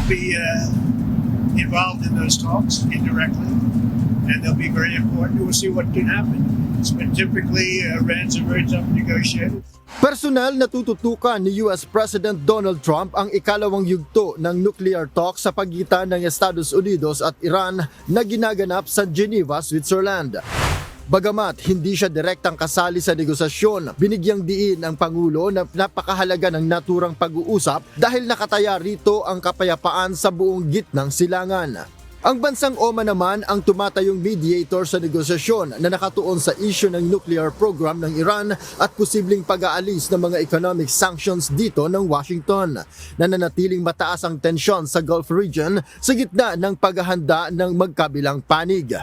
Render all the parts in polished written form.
will be involved in those talks indirectly, and they'll be very important. We'll see what can happen. It's been typically Iran's a very tough negotiator. Personal na tututukan ni US President Donald Trump ang ikalawang yugto ng nuclear talks sa pagitan ng Estados Unidos at Iran na ginaganap sa Geneva, Switzerland. Bagamat hindi siya direktang kasali sa negosasyon, binigyang diin ng Pangulo na napakahalaga ng naturang pag-uusap dahil nakataya rito ang kapayapaan sa buong gitnang silangan. Ang bansang Oman naman ang tumatayong mediator sa negosasyon na nakatuon sa issue ng nuclear program ng Iran at posibleng pag-aalis ng mga economic sanctions dito ng Washington. Nananatiling mataas ang tensyon sa Gulf region sa gitna ng paghahanda ng magkabilang panig.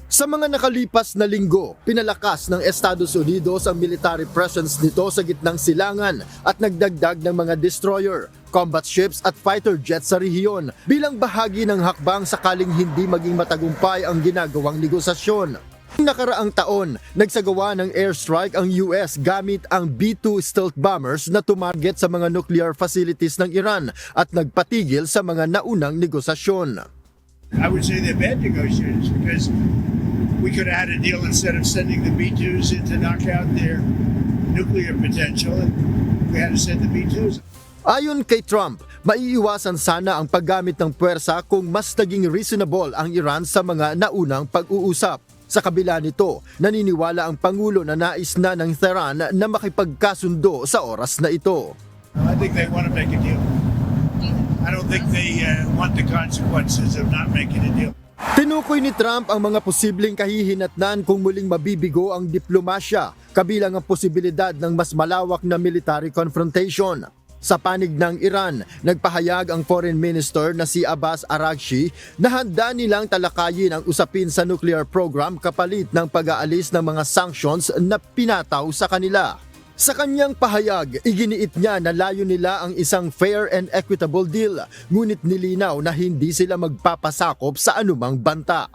Sa mga nakalipas na linggo, pinalakas ng Estados Unidos ang military presence nito sa gitnang silangan at nagdagdag ng mga destroyer, combat ships at fighter jets sa rehiyon bilang bahagi ng hakbang sakaling hindi maging matagumpay ang ginagawang negosasyon. Nakaraang taon, nagsagawa ng airstrike ang US gamit ang B-2 stealth bombers na tumarget sa mga nuclear facilities ng Iran at nagpatigil sa mga naunang negosasyon. I would say they're bad negotiators because we could have had a deal instead of sending the B-2s in to knock out their nuclear potential, and we had to send the B-2s. Ayon kay Trump, maiiwasan sana ang paggamit ng puwersa kung mas naging reasonable ang Iran sa mga naunang pag-uusap. Sa kabila nito, naniniwala ang Pangulo na nais na ng Tehran na makipagkasundo sa oras na ito. I think they want to make a deal. I don't think they want the consequences of not making a deal. Tinukoy ni Trump ang mga posibleng kahihinatnan kung muling mabibigo ang diplomasya, kabilang ang posibilidad ng mas malawak na military confrontation. Sa panig ng Iran, nagpahayag ang Foreign Minister na si Abbas Araghchi na handa nilang talakayin ang usapin sa nuclear program kapalit ng pag-aalis ng mga sanctions na pinataw sa kanila. Sa kanyang pahayag, iginiit niya na layo nila ang isang fair and equitable deal, ngunit nilinaw na hindi sila magpapasakop sa anumang banta.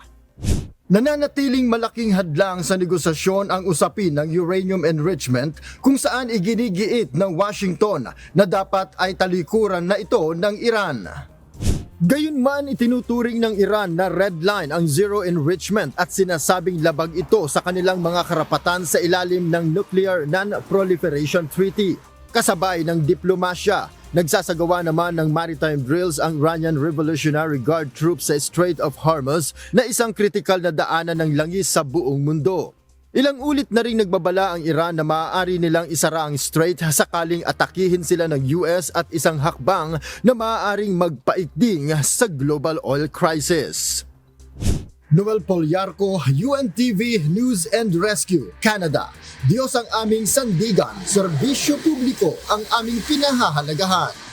Nananatiling malaking hadlang sa negosasyon ang usapin ng uranium enrichment kung saan iginigiit ng Washington na dapat ay talikuran na ito ng Iran. Gayunman, itinuturing ng Iran na red line ang zero enrichment at sinasabing labag ito sa kanilang mga karapatan sa ilalim ng Nuclear Non-Proliferation Treaty. Kasabay ng diplomasya, nagsasagawa naman ng maritime drills ang Iranian Revolutionary Guard troops sa Strait of Hormuz na isang kritikal na daanan ng langis sa buong mundo. Ilang ulit na ring nagbabala ang Iran na maaari nilang isara ang strait sakaling atakihin sila ng US at isang hakbang na maaaring magpaigting sa global oil crisis. Noel Polyarco, UNTV News and Rescue, Canada. Diyos ang aming sandigan, serbisyo publiko ang aming pinahahalagahan.